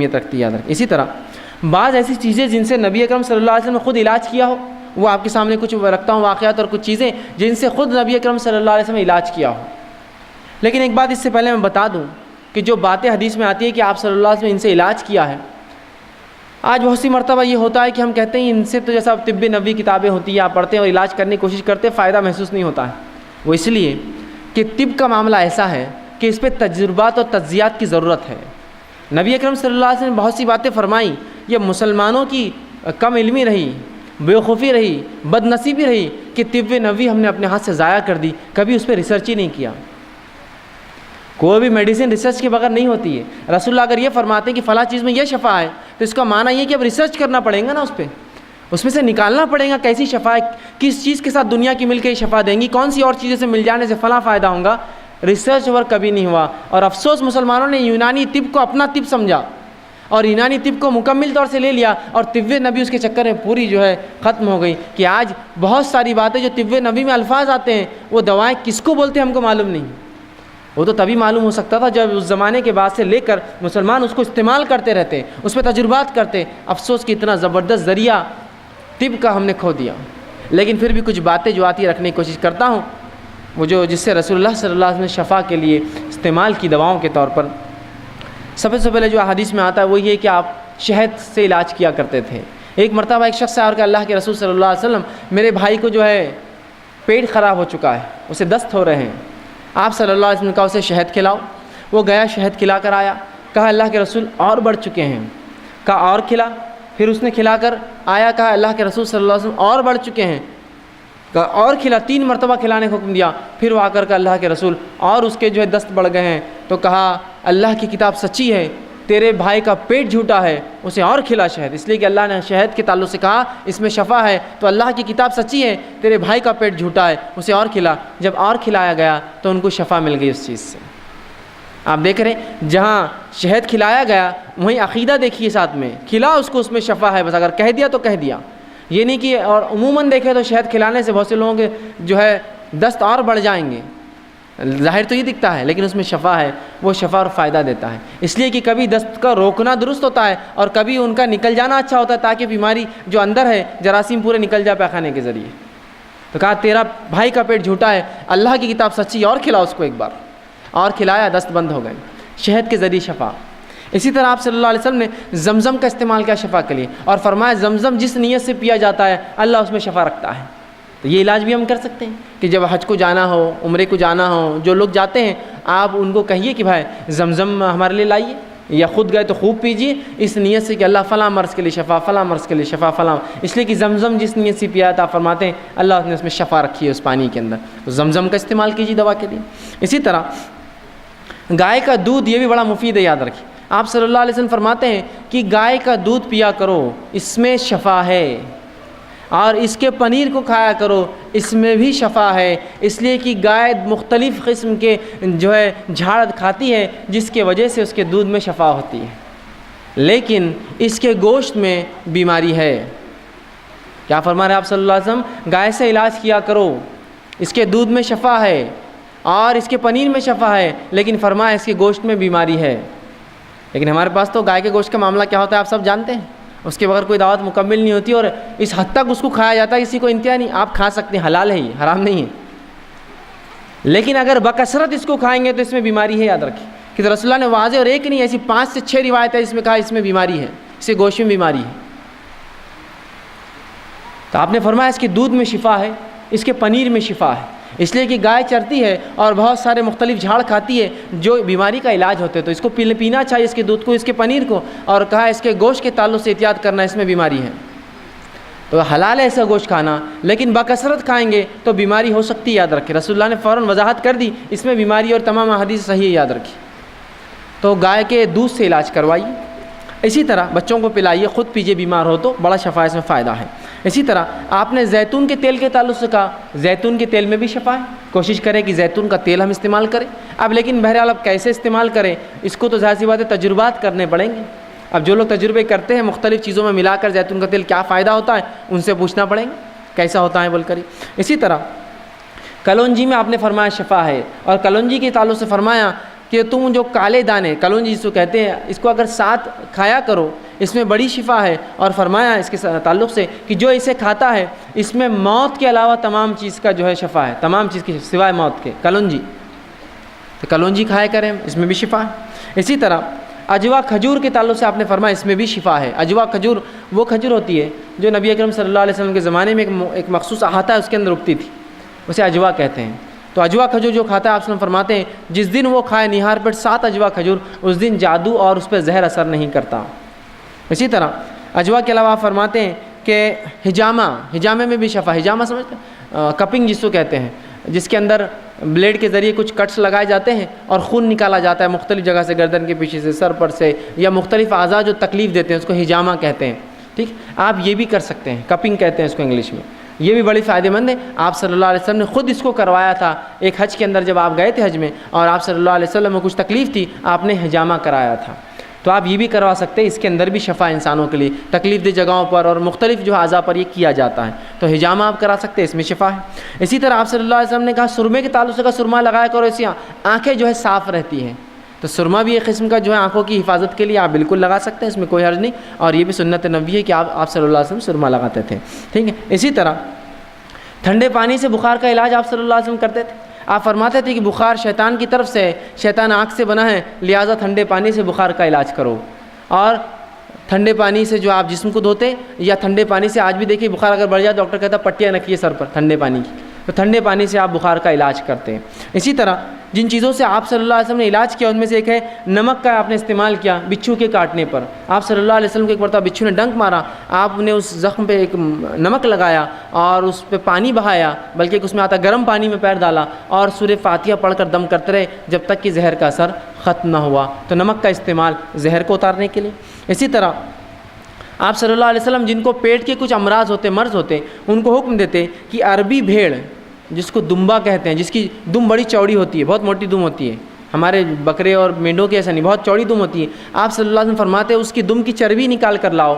اہمیت رکھتی ہے، یاد رکھیں۔ اسی طرح بعض ایسی چیزیں جن سے نبی اکرم صلی اللہ علیہ وسلم نے خود علاج کیا ہو، وہ آپ کے سامنے کچھ رکھتا ہوں واقعات اور کچھ چیزیں جن سے خود نبی اکرم صلی اللہ علیہ وسلم نے علاج کیا ہو۔ لیکن ایک بات اس سے پہلے میں بتا دوں کہ جو باتیں حدیث میں آتی ہے کہ آپ صلی اللہ علیہ وسلم نے ان سے علاج کیا ہے، آج بہت سی مرتبہ یہ ہوتا ہے کہ ہم کہتے ہیں ان سے تو جیسا طب نبوی کتابیں ہوتی ہیں، آپ پڑھتے ہیں اور علاج کرنے کی کوشش کرتے ہیں، فائدہ محسوس نہیں ہوتا ہے۔ وہ اس لیے کہ طب کا معاملہ ایسا ہے کہ اس پہ تجربات اور تجزیات کی ضرورت ہے۔ نبی اکرم صلی اللہ علیہ وسلم نے بہت سی باتیں فرمائیں، یہ مسلمانوں کی کم علمی رہی، بیوقوفی رہی، بد نصیبی رہی کہ طب نبوی ہم نے اپنے ہاتھ سے ضائع کر دی، کبھی اس پہ ریسرچ ہی نہیں کیا۔ کوئی بھی میڈیسن ریسرچ کے بغیر نہیں ہوتی ہے۔ رسول اللہ اگر یہ فرماتے ہیں کہ فلاں چیز میں یہ شفا ہے تو اس کا معنی یہ کہ اب ریسرچ کرنا پڑے گا نا، اس میں سے نکالنا پڑے گا کیسی شفا ہے، کس چیز کے ساتھ دنیا کی مل کے شفا دیں گی، کون سی اور چیزوں سے مل جانے سے فلاں فائدہ ہوگا۔ ریسرچ ورک کبھی نہیں ہوا، اور افسوس مسلمانوں نے یونانی طب کو اپنا طب سمجھا اور یونانی طب کو مکمل طور سے لے لیا، اور طب نبی اس کے چکر میں پوری ختم ہو گئی کہ آج بہت ساری باتیں جو طب نبی میں الفاظ آتے ہیں وہ دوائیں کس کو بولتے ہیں ہم کو معلوم نہیں۔ وہ تو تبھی معلوم ہو سکتا تھا جب اس زمانے کے بعد سے لے کر مسلمان اس کو استعمال کرتے رہتے، اس پہ تجربات کرتے۔ افسوس کہ اتنا زبردست ذریعہ طب کا ہم نے کھو دیا۔ لیکن پھر بھی کچھ باتیں جو آتی رکھنے کی کوشش کرتا ہوں، وہ جس سے رسول اللہ صلی اللہ علیہ وسلم نے شفا کے لیے استعمال کی دواؤں کے طور پر۔ سب سے پہلے جو حدیث میں آتا ہے وہ یہ کہ آپ شہد سے علاج کیا کرتے تھے۔ ایک مرتبہ ایک شخص آیا کہ اللہ کے رسول صلی اللہ علیہ وسلم، میرے بھائی کو پیٹ خراب ہو چکا ہے، اسے دست ہو رہے ہیں، آپ صلی اللہ علیہ وسلم نے کہا اسے شہد کھلاؤ۔ وہ گیا شہد کھلا کر آیا، کہا اللہ کے رسول اور بڑھ چکے ہیں، کہا اور کھلا۔ پھر اس نے کھلا کر آیا، کہا اللہ کے رسول صلی اللہ علیہ وسلم اور بڑھ چکے ہیں، کہا اور کھلا۔ 3 مرتبہ کھلانے کا حکم دیا۔ پھر وہ آ کر اللہ کے رسول اور اس کے دست بڑھ گئے ہیں، تو کہا اللہ کی کتاب سچی ہے، تیرے بھائی کا پیٹ جھوٹا ہے، اسے اور کھلا شہد، اس لیے کہ اللہ نے شہد کے تعلق سے کہا اس میں شفا ہے، تو اللہ کی کتاب سچی ہے، تیرے بھائی کا پیٹ جھوٹا ہے، اسے اور کھلا۔ جب اور کھلایا گیا تو ان کو شفا مل گئی اس چیز سے۔ آپ دیکھ رہے ہیں جہاں شہد کھلایا گیا وہیں عقیدہ دیکھیے ساتھ میں، کھلا اس کو، اس میں شفا ہے، بس اگر کہہ دیا تو کہہ دیا، یہ نہیں کہ اور عموماً دیکھیں تو شہد کھلانے سے بہت سے لوگوں کے دست اور بڑھ جائیں گے، ظاہر تو یہ دکھتا ہے لیکن اس میں شفا ہے، وہ شفا اور فائدہ دیتا ہے، اس لیے کہ کبھی دست کا روکنا درست ہوتا ہے اور کبھی ان کا نکل جانا اچھا ہوتا ہے، تاکہ بیماری جو اندر ہے جراثیم پورے نکل جائے پیخانے کے ذریعے۔ تو کہا تیرا بھائی کا پیٹ جھوٹا ہے، اللہ کی کتاب سچی، اور کھلا اس کو ایک بار، اور کھلایا، دست بند ہو گئے، شہد کے ذریعے شفا۔ اسی طرح آپ صلی اللہ علیہ وسلم نے زمزم کا استعمال کیا شفا کے لیے، اور فرمایا زمزم جس نیت سے پیا جاتا ہے اللہ اس میں شفا رکھتا ہے۔ تو یہ علاج بھی ہم کر سکتے ہیں کہ جب حج کو جانا ہو، عمرے کو جانا ہو، جو لوگ جاتے ہیں آپ ان کو کہیے کہ بھائی زمزم ہمارے لیے لائیے، یا خود گئے تو خوب پیجیے اس نیت سے کہ اللہ فلاں مرض کے لیے شفا، فلاں مرض کے لیے شفا، فلاں، اس لیے کہ زمزم جس نیت سے پیا تھا فرماتے ہیں اللہ نے اس میں شفا رکھی ہے اس پانی کے اندر، تو زمزم کا استعمال کیجیے دوا کے لیے۔ اسی طرح گائے کا دودھ یہ بھی بڑا مفید ہے، یاد رکھیے، آپ صلی اللہ علیہ وسلم فرماتے ہیں کہ گائے کا دودھ پیا کرو، اس میں شفا ہے، اور اس کے پنیر کو کھایا کرو، اس میں بھی شفا ہے، اس لیے کہ گائے مختلف قسم کے جھاڑ کھاتی ہے جس کی وجہ سے اس کے دودھ میں شفا ہوتی ہے، لیکن اس کے گوشت میں بیماری ہے۔ کیا فرما رہے آپ صلی اللہ علیہ وسلم؟ گائے سے علاج کیا کرو، اس کے دودھ میں شفا ہے اور اس کے پنیر میں شفا ہے، لیکن فرمایا اس کے گوشت میں بیماری ہے۔ لیکن ہمارے پاس تو گائے کے گوشت کا معاملہ کیا ہوتا ہے آپ سب جانتے ہیں، اس کے بغیر کوئی دعوت مکمل نہیں ہوتی، اور اس حد تک اس کو کھایا جاتا ہے، کسی کو انتہا نہیں۔ آپ کھا سکتے ہیں، حلال ہے، یہ حرام نہیں ہے، لیکن اگر بکثرت اس کو کھائیں گے تو اس میں بیماری ہے، یاد رکھیں کہ رسول اللہ نے واضح اور ایک نہیں ایسی 5 سے 6 روایتیں اس میں کہا اس میں بیماری ہے، اس کے گوشت میں بیماری ہے۔ تو آپ نے فرمایا اس کے دودھ میں شفا ہے، اس کے پنیر میں شفا ہے، اس لیے کہ گائے چرتی ہے اور بہت سارے مختلف جھاڑ کھاتی ہے جو بیماری کا علاج ہوتے ہیں، تو اس کو پینا چاہیے، اس کے دودھ کو، اس کے پنیر کو، اور کہا اس کے گوشت کے تعلق سے احتیاط کرنا، اس میں بیماری ہے۔ تو حلال ہے ایسا گوشت کھانا، لیکن بکثرت کھائیں گے تو بیماری ہو سکتی ہے، یاد رکھیں۔ رسول اللہ نے فوراً وضاحت کر دی اس میں بیماری، اور تمام حدیث صحیح ہے، یاد رکھیں۔ تو گائے کے دودھ سے علاج کروائیے، اسی طرح بچوں کو پلائیے، خود پیجیے، بیمار ہو تو بڑا شفا، اس میں فائدہ ہے۔ اسی طرح آپ نے زیتون کے تیل کے تعلق سے کہا، زیتون کے تیل میں بھی شفا ہے، کوشش کریں کہ زیتون کا تیل ہم استعمال کریں۔ اب لیکن بہرحال اب کیسے استعمال کریں اس کو تو ظاہر سی بات ہے تجربات کرنے پڑیں گے۔ اب جو لوگ تجربے کرتے ہیں مختلف چیزوں میں ملا کر زیتون کا تیل کیا فائدہ ہوتا ہے ان سے پوچھنا پڑیں گے کیسا ہوتا ہے بول کر۔ اسی طرح کلونجی میں آپ نے فرمایا شفا ہے، اور کلونجی کے تعلق سے فرمایا کہ تم جو کالے دانے کلونجی جس کو کہتے ہیں اس کو اگر ساتھ کھایا کرو اس میں بڑی شفا ہے، اور فرمایا اس کے تعلق سے کہ جو اسے کھاتا ہے اس میں موت کے علاوہ تمام چیز کا جو ہے شفا ہے، تمام چیز کی سوائے موت کے، کلونجی، تو کلونجی کھایا کریں، اس میں بھی شفا ہے۔ اسی طرح اجوا کھجور کے تعلق سے آپ نے فرمایا اس میں بھی شفا ہے۔ اجوا کھجور وہ کھجور ہوتی ہے جو نبی اکرم صلی اللہ علیہ وسلم کے زمانے میں ایک مخصوص احاطہ ہے اس کے اندر اگتی تھی، اسے اجوا کہتے ہیں۔ تو اجوا کھجور جو کھاتا ہے آپ فرماتے ہیں جس دن وہ کھائے نہار پیٹ 7 اجوا کھجور، اس دن جادو اور اس پہ زہر اثر نہیں کرتا۔ اسی طرح اجوا کے علاوہ آپ فرماتے ہیں کہ ہجامے میں بھی شفا، ہجامہ سمجھتے ہیں، کپنگ جس کو کہتے ہیں، جس کے اندر بلیڈ کے ذریعے کچھ کٹس لگائے جاتے ہیں اور خون نکالا جاتا ہے مختلف جگہ سے، گردن کے پیچھے سے، سر پر سے، یا مختلف اعضاء جو تکلیف دیتے ہیں اس کو ہجامہ کہتے ہیں۔ ٹھیک، آپ یہ بھی کر سکتے ہیں، کپنگ کہتے ہیں اس کو انگلش میں، یہ بھی بڑی فائدہ مند ہے۔ آپ صلی اللہ علیہ وسلم نے خود اس کو کروایا تھا ایک حج کے اندر، جب آپ گئے تھے حج میں اور آپ صلی اللہ علیہ وسلم میں کچھ تکلیف تھی، آپ نے ہجامہ کرایا تھا، تو آپ یہ بھی کروا سکتے ہیں، اس کے اندر بھی شفا انسانوں کے لیے تکلیف دہ جگہوں پر اور مختلف جو اعضاء پر یہ کیا جاتا ہے، تو ہجامہ آپ کرا سکتے ہیں، اس میں شفا ہے۔ اسی طرح آپ صلی اللہ علیہ وسلم نے کہا سرمے کے تعلق سے سرما لگایا کرو، اس سے آنکھیں جو ہے صاف رہتی ہیں، تو سرما بھی ایک قسم کا جو ہے آنکھوں کی حفاظت کے لیے آپ بالکل لگا سکتے ہیں، اس میں کوئی حرج نہیں، اور یہ بھی سنت نبوی ہے کہ آپ صلی اللہ علیہ وسلم سرما لگاتے تھے۔ ٹھیک ہے، اسی طرح ٹھنڈے پانی سے بخار کا علاج آپ صلی اللہ علیہ وسلم کرتے تھے۔ آپ فرماتے تھے کہ بخار شیطان کی طرف سے ہے، شیطان آنکھ سے بنا ہے، لہٰذا ٹھنڈے پانی سے بخار کا علاج کرو، اور ٹھنڈے پانی سے جو آپ جسم کو دھوتے، یا ٹھنڈے پانی سے آج بھی دیکھیے بخار اگر بڑھ جائے ڈاکٹر کہتا ہے پٹیاں رکھیے سر پر ٹھنڈے پانی کی، تو ٹھنڈے پانی سے آپ بخار کا علاج کرتے ہیں۔ اسی طرح جن چیزوں سے آپ صلی اللہ علیہ وسلم نے علاج کیا ان میں سے ایک ہے نمک کا آپ نے استعمال کیا بچھو کے کاٹنے پر۔ آپ صلی اللہ علیہ وسلم کو ایک مرتبہ بچھو نے ڈنک مارا، آپ نے اس زخم پہ ایک نمک لگایا اور اس پہ پانی بہایا، بلکہ اس میں آتا گرم پانی میں پیر ڈالا اور سورہ فاتحہ پڑھ کر دم کرتے رہے جب تک کہ زہر کا اثر ختم نہ ہوا۔ تو نمک کا استعمال زہر کو اتارنے کے لیے۔ اسی طرح آپ صلی اللہ علیہ وسلم جن کو پیٹ کے کچھ امراض ہوتے، مرض ہوتے، ان کو حکم دیتے کہ عربی بھیڑ جس کو دمبا کہتے ہیں، جس کی دم بڑی چوڑی ہوتی ہے، بہت موٹی دم ہوتی ہے، ہمارے بکرے اور مینڈوں کے ایسا نہیں، بہت چوڑی دم ہوتی ہے، آپ صلی اللہ علیہ وسلم فرماتے ہیں اس کی دم کی چربی نکال کر لاؤ،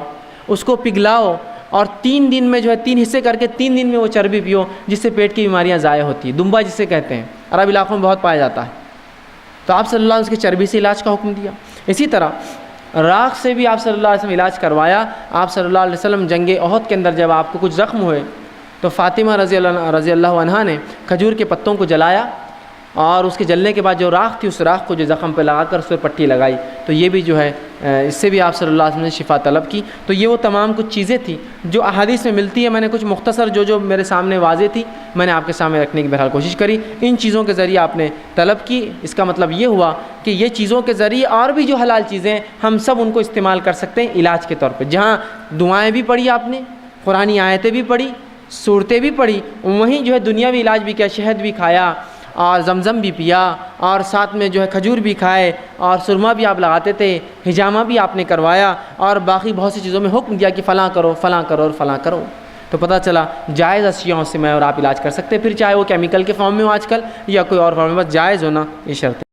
اس کو پگھلاؤ اور 3 دن میں جو ہے 3 حصے کر کے 3 دن میں وہ چربی پیو، جس سے پیٹ کی بیماریاں ضائع ہوتی ہیں۔ دمبا جسے کہتے ہیں عرب علاقوں میں بہت پایا جاتا ہے، تو آپ صلی اللہ علیہ وسلم اس کی چربی سے علاج کا حکم دیا۔ اسی طرح راکھ سے بھی آپ صلی اللہ علیہ وسلم علاج کروایا۔ آپ صلی اللہ علیہ وسلم جنگ احد کے اندر جب آپ کو کچھ زخم ہوئے تو فاطمہ رضی اللہ عنہا نے کھجور کے پتوں کو جلایا، اور اس کے جلنے کے بعد جو راکھ تھی اس راکھ کو جو زخم پہ لگا کر اس پہ پٹی لگائی، تو یہ بھی جو ہے اس سے بھی آپ صلی اللہ علیہ وسلم نے شفا طلب کی۔ تو یہ وہ تمام کچھ چیزیں تھیں جو احادیث میں ملتی ہے، میں نے کچھ مختصر جو میرے سامنے واضح تھی میں نے آپ کے سامنے رکھنے کی بہرحال کوشش کری۔ ان چیزوں کے ذریعے آپ نے طلب کی، اس کا مطلب یہ ہوا کہ یہ چیزوں کے ذریعے اور بھی جو حلال چیزیں ہم سب ان کو استعمال کر سکتے ہیں علاج کے طور پہ۔ جہاں دعائیں بھی پڑھی آپ نے، قرآنی آیتیں بھی پڑھی، صورتیں بھی پڑھی، وہیں جو ہے دنیاوی علاج بھی کیا، شہد بھی کھایا اور زمزم بھی پیا، اور ساتھ میں جو ہے کھجور بھی کھائے، اور سرما بھی آپ لگاتے تھے، ہجامہ بھی آپ نے کروایا، اور باقی بہت سی چیزوں میں حکم دیا کہ فلاں کرو فلاں کرو اور فلاں کرو۔ تو پتہ چلا جائز اشیاءوں سے میں اور آپ علاج کر سکتے ہیں، پھر چاہے وہ کیمیکل کے فارم میں ہو آج کل یا کوئی اور فارم میں، بس جائز ہونا یہ شرط ہے۔